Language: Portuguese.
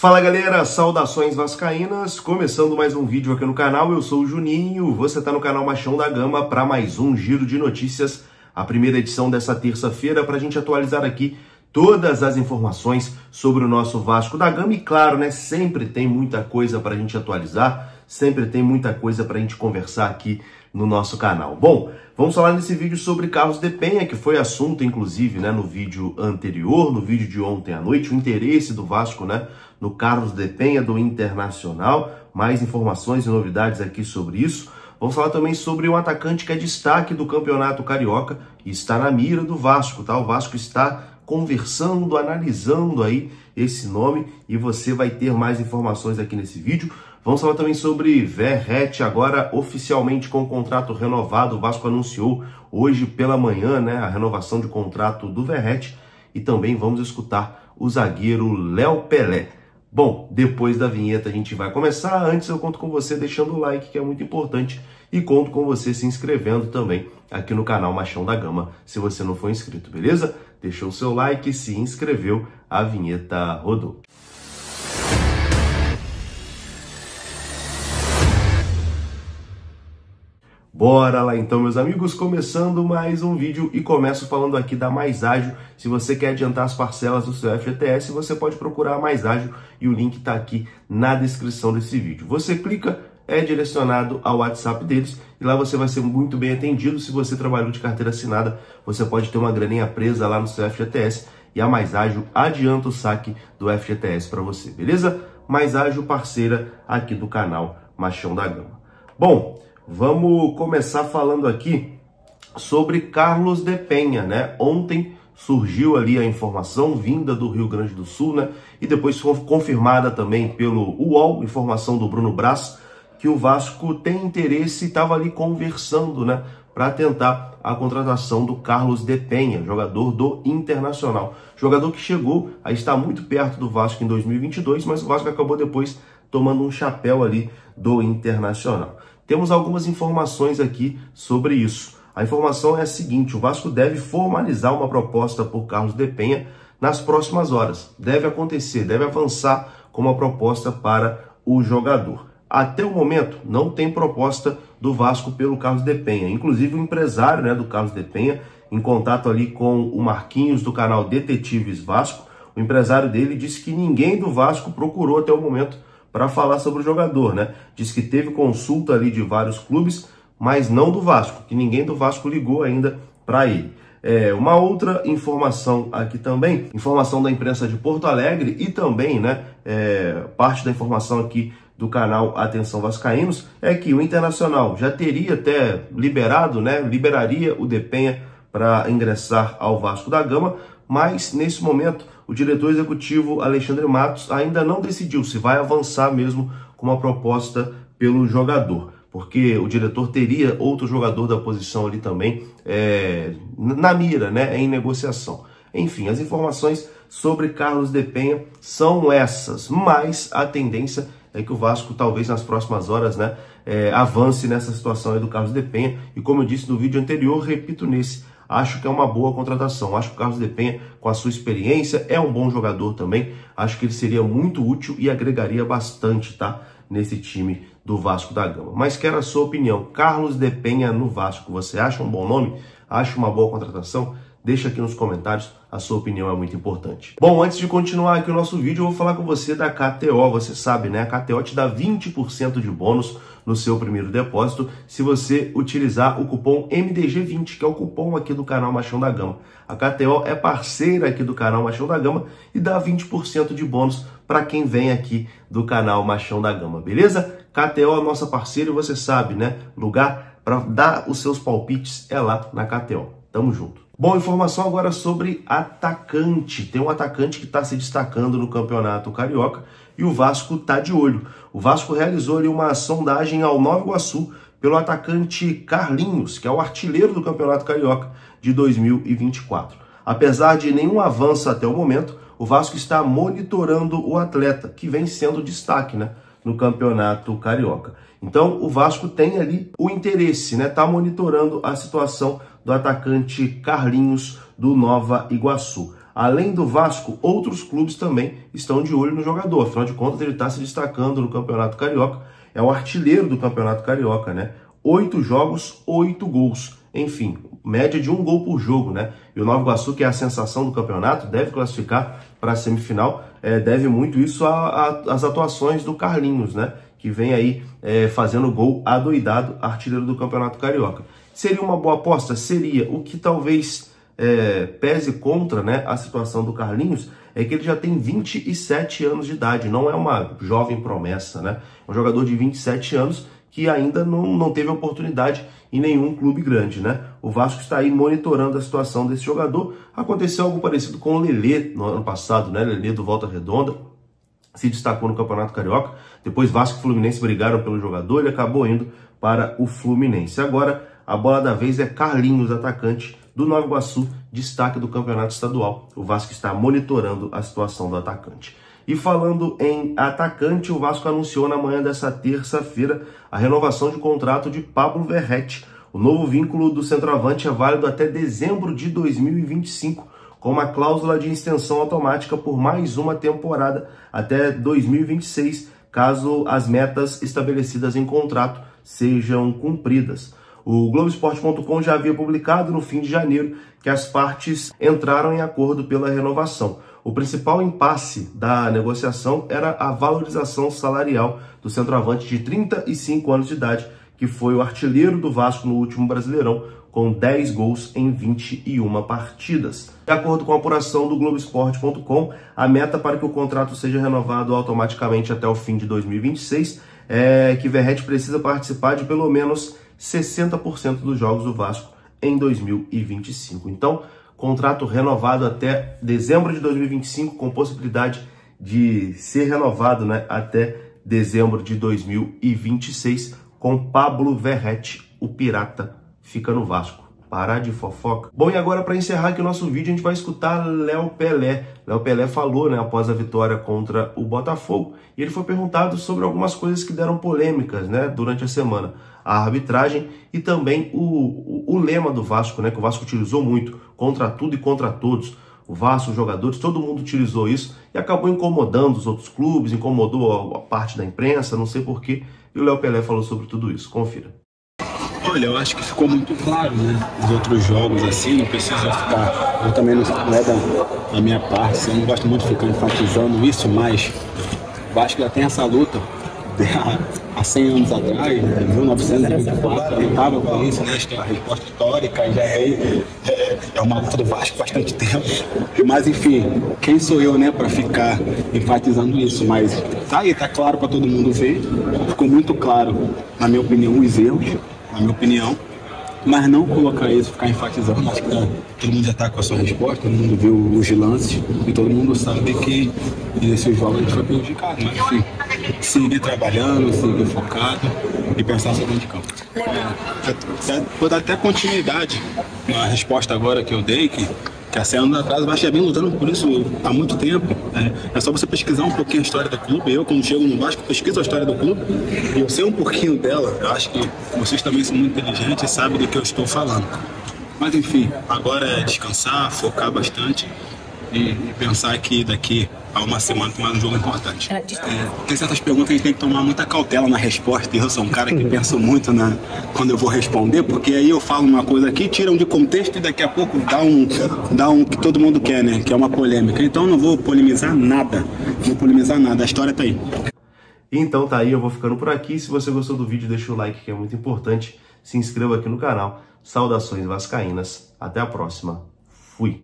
Fala galera, saudações vascaínas, começando mais um vídeo aqui no canal, eu sou o Juninho, você está no canal Machão da Gama para mais um giro de notícias, a primeira edição dessa terça-feira para a gente atualizar aqui todas as informações sobre o nosso Vasco da Gama e claro, né, sempre tem muita coisa para a gente atualizar, sempre tem muita coisa para a gente conversar aqui no nosso canal. Bom, vamos falar nesse vídeo sobre Carlos de Penha, que foi assunto inclusive, né, no vídeo anterior, no vídeo de ontem à noite, o interesse do Vasco, né, no Carlos de Penha do Internacional. Mais informações e novidades aqui sobre isso. Vamos falar também sobre um atacante que é destaque do Campeonato Carioca e está na mira do Vasco, tá? O Vasco está conversando, analisando aí esse nome e você vai ter mais informações aqui nesse vídeo. Vamos falar também sobre Verratti, agora oficialmente com o contrato renovado. O Vasco anunciou hoje pela manhã, né, a renovação de contrato do Verratti e também vamos escutar o zagueiro Léo Pelé. Bom, depois da vinheta a gente vai começar. Antes eu conto com você deixando o like, que é muito importante, e conto com você se inscrevendo também aqui no canal Machão da Gama, se você não for inscrito, beleza? Deixou o seu like, se inscreveu, a vinheta rodou. Bora lá então, meus amigos, começando mais um vídeo e começo falando aqui da Mais Ágil. Se você quer adiantar as parcelas do seu FGTS, você pode procurar a Mais Ágil e o link está aqui na descrição desse vídeo. Você clica, é direcionado ao WhatsApp deles e lá você vai ser muito bem atendido. Se você trabalhou de carteira assinada, você pode ter uma graninha presa lá no seu FGTS e a Mais Ágil adianta o saque do FGTS para você, beleza? Mais Ágil, parceira aqui do canal Machão da Gama. Bom, vamos começar falando aqui sobre Carlos de Penha, né? Ontem surgiu ali a informação vinda do Rio Grande do Sul, né? E depois confirmada também pelo UOL, informação do Bruno Braz, que o Vasco tem interesse e estava ali conversando, né? Para tentar a contratação do Carlos de Penha, jogador do Internacional. Jogador que chegou a estar muito perto do Vasco em 2022, mas o Vasco acabou depois tomando um chapéu ali do Internacional. Temos algumas informações aqui sobre isso. A informação é a seguinte: o Vasco deve formalizar uma proposta por Carlos de Penha nas próximas horas. Deve acontecer, deve avançar com uma proposta para o jogador. Até o momento, não tem proposta do Vasco pelo Carlos de Penha. Inclusive, o empresário, né, do Carlos de Penha, em contato ali com o Marquinhos do canal Detetives Vasco, o empresário dele disse que ninguém do Vasco procurou até o momento para falar sobre o jogador, né? Diz que teve consulta ali de vários clubes, mas não do Vasco, que ninguém do Vasco ligou ainda para ele. Uma outra informação aqui também, informação da imprensa de Porto Alegre e também, né, parte da informação aqui do canal Atenção Vascaínos, é que o Internacional já teria até liberado, né, liberaria o de Penha para ingressar ao Vasco da Gama, mas nesse momento o diretor executivo Alexandre Matos ainda não decidiu se vai avançar mesmo com uma proposta pelo jogador, porque o diretor teria outro jogador da posição ali também na mira, né, em negociação. Enfim, as informações sobre Carlos de Penha são essas, mas a tendência é que o Vasco talvez nas próximas horas, né, avance nessa situação aí do Carlos de Penha, e como eu disse no vídeo anterior, repito nesse, acho que é uma boa contratação. Acho que o Carlos de Penha, com a sua experiência, é um bom jogador também. Acho que ele seria muito útil e agregaria bastante, tá, nesse time do Vasco da Gama. Mas quero a sua opinião. Carlos de Penha no Vasco, você acha um bom nome? Acha uma boa contratação? Deixa aqui nos comentários, a sua opinião é muito importante. Bom, antes de continuar aqui o nosso vídeo, eu vou falar com você da KTO. Você sabe, né? A KTO te dá 20% de bônus no seu primeiro depósito se você utilizar o cupom MDG20, que é o cupom aqui do canal Machão da Gama. A KTO é parceira aqui do canal Machão da Gama e dá 20% de bônus para quem vem aqui do canal Machão da Gama, beleza? KTO é nossa parceira e você sabe, né? Lugar para dar os seus palpites é lá na KTO. Tamo junto. Bom, informação agora sobre atacante. Tem um atacante que está se destacando no Campeonato Carioca e o Vasco está de olho. O Vasco realizou ali uma sondagem ao Nova Iguaçu pelo atacante Carlinhos, que é o artilheiro do Campeonato Carioca de 2024. Apesar de nenhum avanço até o momento, o Vasco está monitorando o atleta, que vem sendo destaque, né, no Campeonato Carioca. Então, o Vasco tem ali o interesse, né, tá monitorando a situação do atacante Carlinhos do Nova Iguaçu. Além do Vasco, outros clubes também estão de olho no jogador. Afinal de contas, ele está se destacando no Campeonato Carioca. É o artilheiro do Campeonato Carioca, né? 8 jogos, 8 gols. Enfim, média de 1 gol por jogo, né? E o Nova Iguaçu, que é a sensação do campeonato, deve classificar para a semifinal. Deve muito isso às atuações do Carlinhos, né? Que vem aí fazendo gol adoidado, artilheiro do Campeonato Carioca. Seria uma boa aposta? Seria. O que talvez pese contra, né, a situação do Carlinhos é que ele já tem 27 anos de idade, não é uma jovem promessa, né? É um jogador de 27 anos que ainda não teve oportunidade em nenhum clube grande, né? O Vasco está aí monitorando a situação desse jogador. Aconteceu algo parecido com o Lelê no ano passado, né? Lelê do Volta Redonda se destacou no Campeonato Carioca. Depois Vasco e Fluminense brigaram pelo jogador, ele acabou indo para o Fluminense. Agora a bola da vez é Carlinhos, atacante do Nova Iguaçu, destaque do Campeonato Estadual. O Vasco está monitorando a situação do atacante. E falando em atacante, o Vasco anunciou na manhã dessa terça-feira a renovação de contrato de Pablo Verratti. O novo vínculo do centroavante é válido até dezembro de 2025, com uma cláusula de extensão automática por mais uma temporada até 2026, caso as metas estabelecidas em contrato sejam cumpridas. O Globoesporte.com já havia publicado no fim de janeiro que as partes entraram em acordo pela renovação. O principal impasse da negociação era a valorização salarial do centroavante de 35 anos de idade, que foi o artilheiro do Vasco no último Brasileirão, com 10 gols em 21 partidas. De acordo com a apuração do Globoesporte.com, a meta para que o contrato seja renovado automaticamente até o fim de 2026 é que Verratti precisa participar de pelo menos 60% dos jogos do Vasco em 2025. Então, contrato renovado até dezembro de 2025, com possibilidade de ser renovado, né, até dezembro de 2026, com Pablo Verratti, o Pirata, fica no Vasco. Parar de fofoca. Bom, e agora para encerrar aqui o nosso vídeo, a gente vai escutar Léo Pelé. Léo Pelé falou, né, após a vitória contra o Botafogo, e ele foi perguntado sobre algumas coisas que deram polêmicas, né, durante a semana. A arbitragem e também o lema do Vasco, né, que o Vasco utilizou muito, contra tudo e contra todos. O Vasco, os jogadores, todo mundo utilizou isso e acabou incomodando os outros clubes, incomodou a parte da imprensa, não sei porquê. E o Léo Pelé falou sobre tudo isso. Confira. Olha, eu acho que ficou muito claro, né? Os outros jogos, assim, não precisa ficar... Eu também não é da minha parte, eu não gosto muito de ficar enfatizando isso, mas o Vasco já tem essa luta há 100 anos atrás, né? 1924, ele estava com isso, né? A resposta histórica já é uma luta do Vasco há bastante tempo. Mas, enfim, quem sou eu, né, para ficar enfatizando isso? Mas tá aí, tá claro para todo mundo ver. Ficou muito claro, na minha opinião, os erros, na minha opinião. Mas não colocar isso, ficar enfatizando, acho que todo mundo já está com a sua resposta, todo mundo viu os lances e todo mundo sabe que nesses jogos a gente foi prejudicado. Mas, enfim, seguir trabalhando, seguir focado e pensar só dentro de campo. Vou dar até continuidade na resposta agora que eu dei, que há 100 anos atrás o Vasco já vem lutando por isso há muito tempo. É só você pesquisar um pouquinho a história do clube. Eu, quando chego no Vasco, pesquiso a história do clube e eu sei um pouquinho dela. Eu acho que vocês também são muito inteligentes e sabem do que eu estou falando. Mas enfim, agora é descansar, focar bastante e pensar que daqui a uma semana tem mais um jogo importante. Tem certas perguntas que a gente tem que tomar muita cautela na resposta, e eu sou um cara que penso muito quando eu vou responder, porque aí eu falo uma coisa aqui, tiram de contexto e daqui a pouco dá um que todo mundo quer, né? Que é uma polêmica. Então eu não vou polemizar nada, a história tá aí. Então tá aí, eu vou ficando por aqui. Se você gostou do vídeo, deixa o like, que é muito importante. Se inscreva aqui no canal. Saudações vascaínas. Até a próxima. Fui.